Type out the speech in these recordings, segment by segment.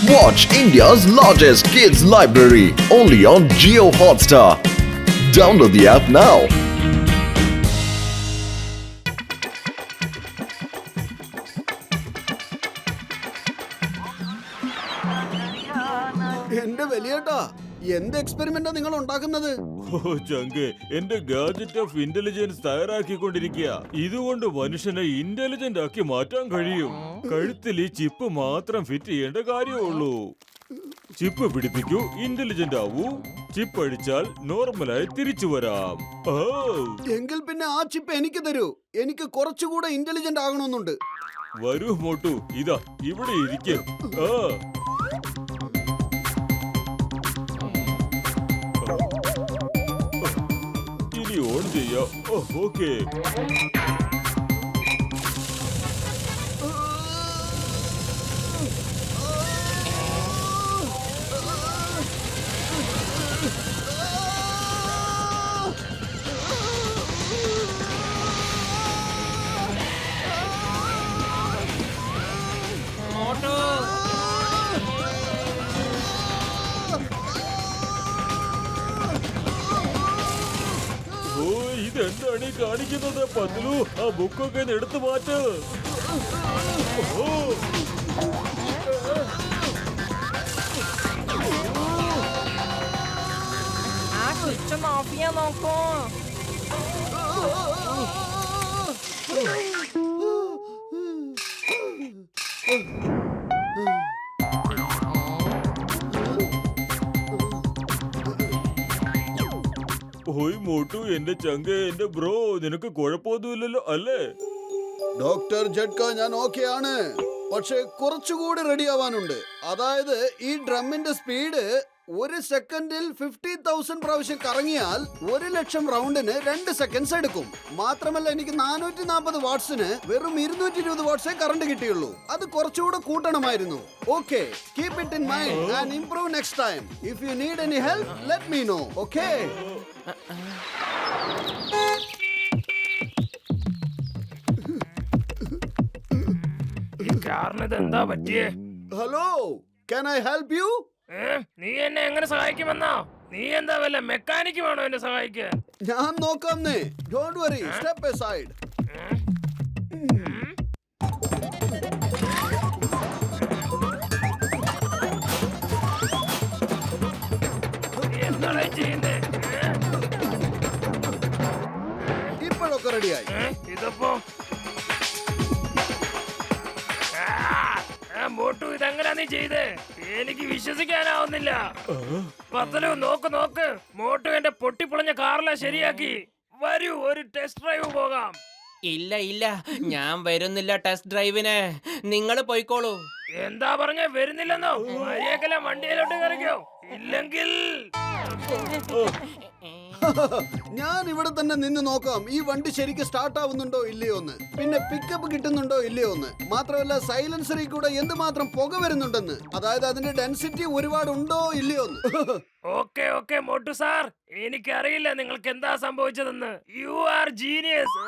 Watch India's largest kids library only on Jio Hotstar. Download the app now. എന്റെ വലിയേട്ടാ എന്ത് എക്സ്പെരിമെന്റാ നിങ്ങൾ ഉണ്ടാക്കുന്നത്? എന്റെ ഗാഡ്ജറ്റ് ഓഫ് ഇന്റലിജൻസ് തയ്യാറാക്കിക്കൊണ്ടിരിക്കുക. ഇതുകൊണ്ട് മനുഷ്യനെ ഇന്റലിജന്റ് ആക്കി മാറ്റാൻ കഴിയും. കഴുത്തിൽ ഈ ചിപ്പ് മാത്രം ഫിറ്റ് ചെയ്യേണ്ട കാര്യമുള്ളൂ. ചിപ്പ് പിടിപ്പിക്കൂ, ഇന്റലിജന്റ് ആവൂ. ചിപ്പ് അടിച്ചാൽ നോർമലായി തിരിച്ചു വരാം. എങ്കിൽ പിന്നെ ആ ചിപ്പ് എനിക്ക് തരൂ. എനിക്ക് കുറച്ചുകൂടെ ഇന്റലിജന്റ് ആകണമെന്നുണ്ട്. വരൂ മോട്ടു, ഇതാ ഇവിടെ ഇരിക്കും. ഇനി ഓൺ ചെയ്യാം. ഓക്കെ. ഇതെന്താണ് ഈ കാണിക്കുന്നത്? പതിലു, ആ ബുക്കൊക്കെ എടുത്തു മാറ്റ്. ആ സ്വിച്ച് ഒന്ന് ഓഫ് ചെയ്യാൻ നോക്കൂ. ഓയ് മോട്ടു, എന്റെ ചങ്ക, എന്റെ ബ്രോ, നിനക്ക് കുഴപ്പമൊന്നുമില്ലല്ലോ അല്ലേ? ഡോക്ടർ ജഡ്ക, ഞാൻ ഓക്കെ ആണ്. പക്ഷെ കുറച്ചുകൂടി റെഡി ആവാനുണ്ട്. അതായത് ഈ ഡ്രമ്മിന്റെ സ്പീഡ് 1 സെക്കൻഡിൽ 50,000 പ്രാവശ്യം കറങ്ങിയാൽ 1,00,000 റൗണ്ടിന് 2 സെക്കൻഡ്സ് എടുക്കും. മാത്രമല്ല എനിക്ക് 440 വാട്ട്സിന് വെറും 220 വാട്ട്സേ കറണ്ട് കിട്ടിയുള്ളൂ. അത് കുറച്ചുകൂടെ കൂട്ടണമായിരുന്നു. Okay, keep it in mind and improve next time. If you need any help let me know. Okay? എന്താ പറ്റിയേ? Hello, can I help you? നീ എന്നെ എങ്ങനെ സഹായിക്കുമെന്നോ? നീ എന്താ വല്ല മെക്കാനിക്ക് വേണോ എന്നെ സഹായിക്കാൻ? ഞാൻ നോക്കാംന്നേ. Don't worry, step aside. എന്താ ചെയ്യുന്നേ? ഇപ്പോഴൊക്കെ റെഡിയായി. ഇതപ്പോ മോട്ടു, ഇതെങ്ങനാ നീ ചെയ്തേ? എനിക്ക് വിശ്വസിക്കാനാവുന്നില്ല. പത്തലു, നോക്ക്. മോട്ടു എന്റെ പൊട്ടിപ്പൊളഞ്ഞ കാറില ശരിയാക്കി. വരൂ, ഒരു ടെസ്റ്റ് ഡ്രൈവ് പോകാം. ഇല്ല, ഞാൻ വരുന്നില്ല ടെസ്റ്റ് ഡ്രൈവിന്. നിങ്ങൾ പോയിക്കോളൂ. എന്താ പറഞ്ഞ വരുന്നില്ലെന്നോ? മര്യാദക്കല്ല വണ്ടിയിലോട്ട് കയറിക്കോ, ഇല്ലെങ്കിൽ ഞാൻ ഇവിടെ തന്നെ നിന്ന് നോക്കാം ഈ വണ്ടി ശരിക്കും സ്റ്റാർട്ട് ആവുന്നുണ്ടോ ഇല്ലയോ എന്ന്, പിന്നെ പിക്കപ്പ് കിട്ടുന്നുണ്ടോ ഇല്ലയോ എന്ന്. മാത്രമല്ല സൈലൻസറിൽ കൂടെ എന്തുമാത്രം പുക വരുന്നുണ്ടെന്ന്, അതായത് അതിന്റെ ഡെൻസിറ്റി ഒരുപാട് ഉണ്ടോ ഇല്ലയോ എന്ന്. ഓക്കെ മോട്ടു സാർ, എനിക്കറിയില്ല നിങ്ങൾക്ക് എന്താ സംഭവിച്ചതെന്ന്. You are genius.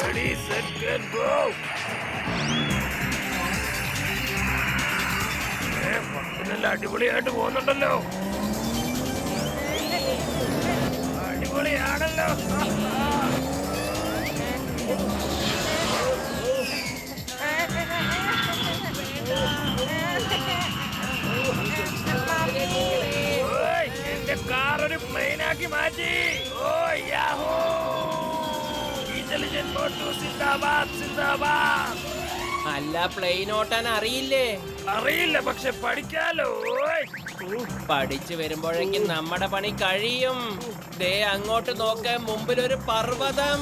Ready, set, get, go. പത്തിനെല്ലാം അടിപൊളിയായിട്ട് പോകുന്നുണ്ടല്ലോ. അടിപൊളിയാണല്ലോ. എന്റെ കാർ ഒരു പ്ലെയിൻ ആക്കി മാറ്റി. ഓ യാഹൂ, ഇന്റലിജന്റ് മോട്ടു സിന്ദാബാദ്. അല്ല, പ്ലെയിൻ ഓട്ടാൻ അറിയില്ലേ? അറിയില്ല, പക്ഷെ പഠിക്കാലോ. പഠിച്ചു വരുമ്പോഴേക്കും നമ്മുടെ പണി കഴിയും. ദേ അങ്ങോട്ട് നോക്ക, മുമ്പിലൊരു പർവ്വതം.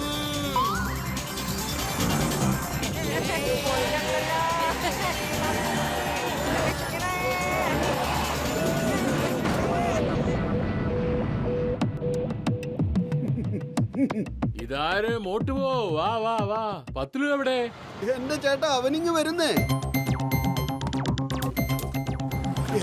ഇതാര് മോട്ടുവോ? വാ. പത്തിലു എവിടെ? എന്റെ ചേട്ടാ, അവനിങ്ങ് വരുന്നേ.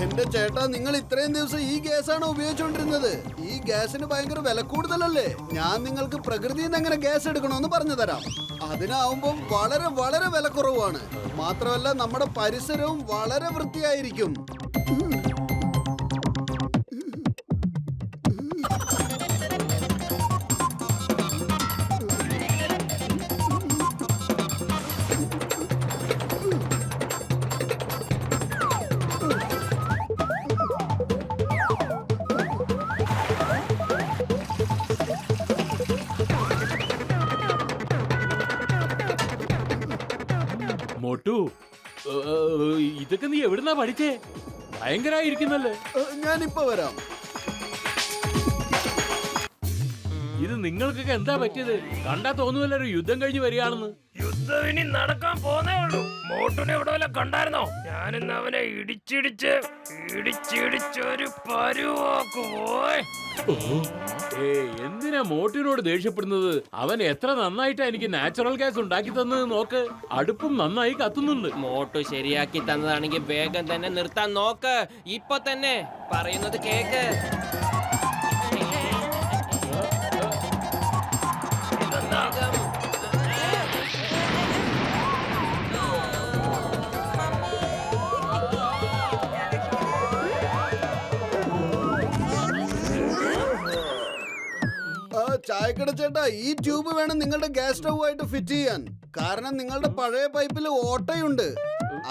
എന്റെ ചേട്ടാ, നിങ്ങൾ ഇത്രയും ദിവസം ഈ ഗ്യാസാണോ ഉപയോഗിച്ചുകൊണ്ടിരുന്നത്? ഈ ഗ്യാസിന് ഭയങ്കര വില കൂടുതലല്ലേ? ഞാൻ നിങ്ങൾക്ക് പ്രകൃതിയിൽ നിന്ന് എങ്ങനെ ഗ്യാസ് എടുക്കണമെന്ന് പറഞ്ഞു തരാം. അതിനാവുമ്പം വളരെ വളരെ വില കുറവാണ്. മാത്രമല്ല നമ്മുടെ പരിസരവും വളരെ വൃത്തിയായിരിക്കും. മോട്ടു, ഇതൊക്കെ നീ എവിടുന്നാ പഠിച്ചേ? ഭയങ്കരായിരിക്കുന്നല്ലേ. ഞാനിപ്പോ വരാം. ഇത് നിങ്ങൾക്കൊക്കെ എന്താ പറ്റിയത്? കണ്ടാ തോന്നുമല്ലോ ഒരു യുദ്ധം കഴിഞ്ഞ് വരികയാണെന്ന്. യുദ്ധം ഇനി നടക്കാൻ പോന്നേ ഉള്ളൂ. മോട്ടിനെ ഇവിടെ വല്ല കണ്ടായിരുന്നോ? ഞാനിന്ന് അവനെ ഇടിച്ചിടിച്ചൊരു പരുവാക്കുപോയ്. എന്തിനാ മോട്ടിനോട് ദേഷ്യപ്പെടുന്നത്? അവൻ എത്ര നന്നായിട്ടാ എനിക്ക് നാച്ചുറൽ ഗ്യാസ് ഉണ്ടാക്കി തന്നത് നോക്ക്. അടുപ്പും നന്നായി കത്തുന്നുണ്ട്. മോട്ടു ശരിയാക്കി തന്നതാണെങ്കിൽ വേഗം തന്നെ നിർത്താൻ നോക്ക്. ഇപ്പൊ തന്നെ പറയുന്നത് കേക്ക്. വേഗം. ചായക്കട ചേട്ടാ, ഈ ട്യൂബ് വേണം നിങ്ങളുടെ ഗ്യാസ് സ്റ്റൗ ആയിട്ട് ഫിറ്റ് ചെയ്യാൻ. കാരണം നിങ്ങളുടെ പഴയ പൈപ്പിൽ ഓട്ടയുണ്ട്.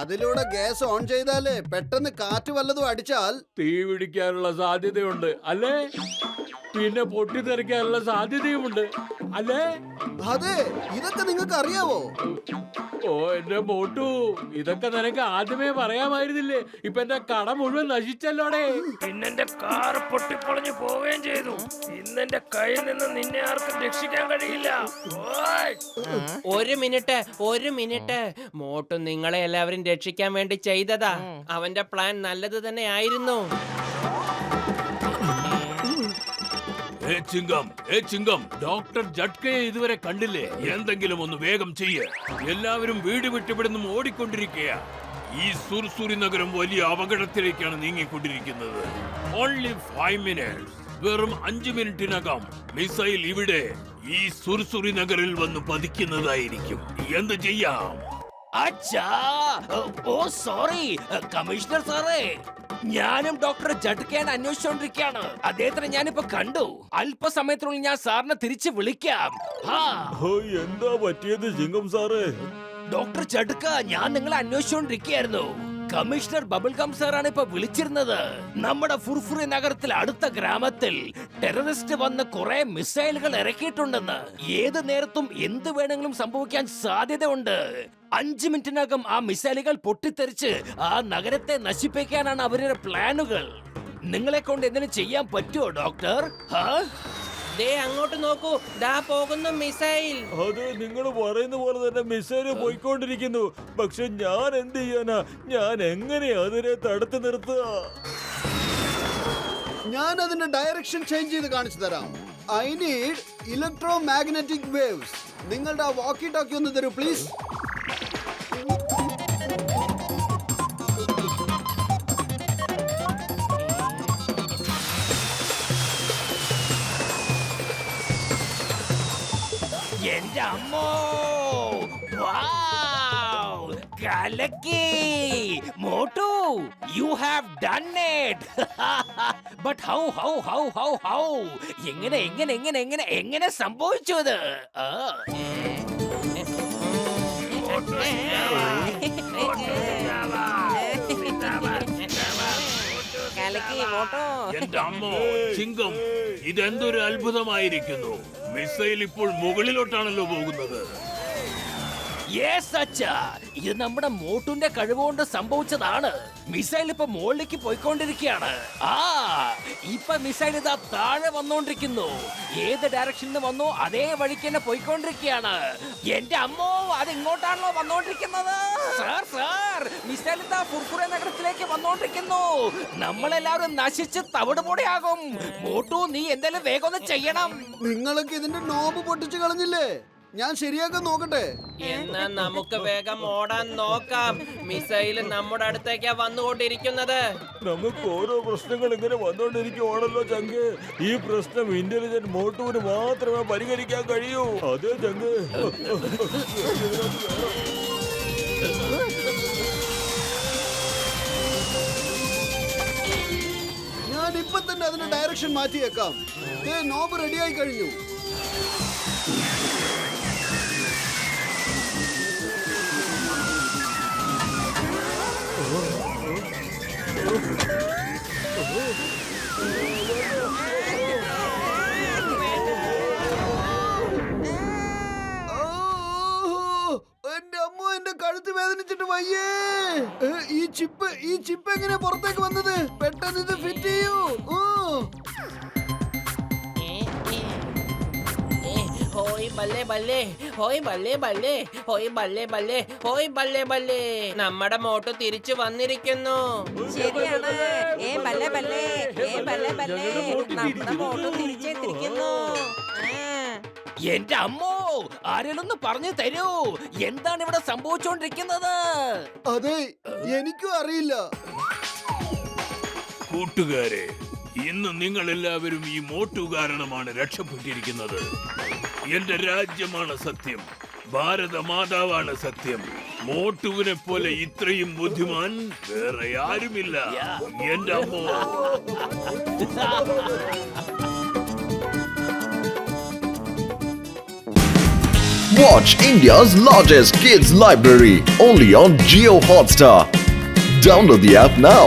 അതിലൂടെ ഗ്യാസ് ഓൺ ചെയ്താലേ പെട്ടെന്ന് കാറ്റ് വല്ലതും അടിച്ചാൽ തീ പിടിക്കാനുള്ള സാധ്യതയുണ്ട് അല്ലേ? പിന്നെ പൊട്ടിത്തെറിക്കാനുള്ള സാധ്യതയുമുണ്ട് അല്ലേ? അതെ, ഇതൊക്കെ നിങ്ങൾക്ക് അറിയാവോ? ഓ എന്റെ മോട്ടു, ഇതൊക്കെ നിനക്ക് ആദ്യമേ പറയാമായിരുന്നില്ലേ? ഇപ്പൊ എന്റെ കട മുഴുവൻ നശിച്ചല്ലോടെ. പിന്നെന്റെ കാർ പൊട്ടിപ്പൊളഞ്ഞു പോവുകയും ചെയ്തു. ഇന്നെന്റെ കയ്യിൽ നിന്ന് നിന്നെ ആർക്കും രക്ഷിക്കാൻ കഴിയില്ല. ഓയ്! ഒരു മിനിറ്റ്. മോട്ടു നിങ്ങളെ എല്ലാവരും രക്ഷിക്കാൻ വേണ്ടി ചെയ്തതാ. അവന്റെ പ്ലാൻ നല്ലത് തന്നെ ആയിരുന്നു. ചിങ്കം, ഡോക്ടർ ജഡ്കയെ ഇതുവരെ കണ്ടില്ലേ? എന്തെങ്കിലും ഒന്ന് വേഗം ചെയ്യ്. എല്ലാവരും വീട് വിട്ടിവിടുന്നും ഓടിക്കൊണ്ടിരിക്കുക. ഈ സുർസുരി നഗരം വലിയ അപകടത്തിലേക്കാണ് നീങ്ങിക്കൊണ്ടിരിക്കുന്നത്. Only 5 minutes. വെറും 5 മിനിറ്റിനകം മിസൈൽ ഇവിടെ ഈ സുർസുരി നഗറിൽ വന്ന് പതിക്കുന്നതായിരിക്കും. എന്ത് ചെയ്യാം? സോറി കമ്മീഷണർ സാറേ, ഞാനും ഡോക്ടർ ജഡ്കേനെ അന്വേഷിച്ചോണ്ടിരിക്കുകയാണ്. അദ്ദേഹത്തിനെ ഞാനിപ്പോ കണ്ടു. അല്പസമയത്തിനുള്ളിൽ ഞാൻ സാറിനെ തിരിച്ചു വിളിക്കാം. എന്താ പറ്റിയത് ചിങ്കം സാറേ? ഡോക്ടർ ജഡ്ക, ഞാൻ നിങ്ങളെ അന്വേഷിച്ചോണ്ടിരിക്കുകയായിരുന്നു. കമ്മീഷണർ ബബിൾഗം സാറാണ് ഇപ്പൊ വിളിച്ചിരുന്നത്. നമ്മുടെ ഫുർഫുറി നഗരത്തിൽ അടുത്ത ഗ്രാമത്തിൽ ടെററിസ്റ്റ് വന്ന് കുറെ മിസൈലുകൾ ഇറക്കിയിട്ടുണ്ടെന്ന്. ഏത് നേരത്തും എന്ത് വേണമെങ്കിലും സംഭവിക്കാൻ സാധ്യതയുണ്ട്. 5 മിനിറ്റിനകം ആ മിസൈലുകൾ പൊട്ടിത്തെറിച്ച് ആ നഗരത്തെ നശിപ്പിക്കാനാണ് അവരുടെ പ്ലാനുകൾ. നിങ്ങളെ കൊണ്ട് എന്തിനു ചെയ്യാൻ പറ്റുമോ ഡോക്ടർ? ദേ അങ്ങോട്ട് നോക്കൂ, ദാ പോകുന്നു മിസൈൽ. അത് നിങ്ങൾ പറയുന്ന പോലെ തന്നെ മിസൈല് പോയിക്കൊണ്ടിരിക്കുന്നു. പക്ഷെ ഞാൻ എന്ത് ചെയ്യാനാ? ഞാൻ എങ്ങനെ അതിനെ തടുത്തു നിർത്തുക? ഞാൻ അതിന്റെ ഡയറക്ഷൻ ചേഞ്ച് ചെയ്ത് കാണിച്ചു തരാം. I need electro magnetic waves. നിങ്ങളുടെ ആ വാക്കി ടോക്കി ഒന്ന് തരൂ പ്ലീസ്. എന്റെ അമ്മോ, കലക്കി Motu, you have done it. But how എങ്ങനെ സംഭവിച്ചു അത്? എന്റെ അമ്മോ, ചിങ്കം, ഇതെന്തൊരു അത്ഭുതമായിരിക്കുന്നു. മിസൈൽ ഇപ്പോൾ മുകളിലോട്ടാണല്ലോ പോകുന്നത്. ഇത് നമ്മുടെ മോട്ടുന്റെ കഴിവുകൊണ്ട് സംഭവിച്ചതാണ്. മിസൈൽ ഇപ്പൊ മുകളിലേക്ക് പോയിക്കൊണ്ടിരിക്കുകയാണ്. ഇപ്പൊ മിസൈൽ ഇതാ താഴെ വന്നോണ്ടിരിക്കുന്നു. ഏത് ഡയറക്ഷനിൽ വന്നോ അതേ വഴിക്ക് തന്നെ പോയിക്കൊണ്ടിരിക്കുകയാണ്. എന്റെ അമ്മോ, അത് ഇങ്ങോട്ടാണല്ലോ വന്നോണ്ടിരിക്കുന്നത്. സാർ, മിസൈൽ ഇതാ ഫുർഫുറെ നഗരത്തിലേക്ക് വന്നോണ്ടിരിക്കുന്നു. നമ്മളെല്ലാവരും നശിച്ച് തവിടുപൊടിയാകും. മോട്ടു, നീ എന്തായാലും വേഗം ഒന്ന് ചെയ്യണം. നിങ്ങളൊക്കെ ഇതിന്റെ നോബ് പൊട്ടിച്ചു കളഞ്ഞില്ലേ? ഞാൻ ശരിയാക്കാൻ നോക്കട്ടെ. എന്നാ നമുക്ക് വേഗം ഓടാൻ നോക്കാം. മിസൈൽ നമ്മുടെ അടുത്തേക്കാ വന്നുകൊണ്ടിരിക്കുന്നത്. നമുക്ക് ഓരോ പ്രശ്നങ്ങൾ ഇങ്ങനെ വന്നോണ്ടിരിക്കുവാണല്ലോ ചങ്ക്. ഈ പ്രശ്നം ഇന്റലിജന്റ് മോട്ടുവിന് മാത്രമേ പരിഹരിക്കാൻ കഴിയൂ. അതെ ചങ്ക്. ഞാൻ ഇപ്പൊ തന്നെ അതിന്റെ ഡയറക്ഷൻ മാറ്റിയേക്കാം. നോബ് റെഡിയായി കഴിഞ്ഞു. എന്റെ അമ്മ, എന്റെ കഴുത്ത് വേദനിച്ചിട്ട് വയ്യേ. ഈ ചിപ്പ് എങ്ങനെ പുറത്തേക്ക് വന്നത്? പെട്ടെന്ന് ഇത് ഫിറ്റ് ചെയ്യൂ. ഹോയ് ബല്ലേ ബല്ലേ, ഹോയ് ബല്ലേ ബല്ലേ, ഹോയ് ബല്ലേ ബല്ലേ, ഹോയ് ബല്ലേ ബല്ലേ. നമ്മുടെ മോട്ടു തിരിച്ചു വന്നിരിക്കുന്നു. ശരിയാണ്. ബല്ലേ ബല്ലേ, ബല്ലേ ബല്ലേ, നമ്മുടെ മോട്ടു തിരിച്ചെത്തിരിക്കുന്നു. എന്റെ അമ്മോ, ആരെയൊന്ന് പറഞ്ഞു തരൂ, എന്താണ് ഇവിടെ സംഭവിച്ചുകൊണ്ടിരിക്കുന്നത്? അതെ, എനിക്കും അറിയില്ല. കൂട്ടുകാരെ, ഇന്ന് നിങ്ങൾ എല്ലാവരും ഈ മോട്ടു കാരണമാണ് രക്ഷപ്പെട്ടിരിക്കുന്നത്. എന്റെ രാജ്യമാണ് സത്യം, ഭാരത മാതാവാണ് സത്യം. മോട്ടുവിനെ പോലെ ഇത്രയും ബുദ്ധിമാൻ വേറെ ആരുമില്ല. എന്റെ അമ്മോ. Watch India's largest kids library only on Jio Hotstar. Download the app now.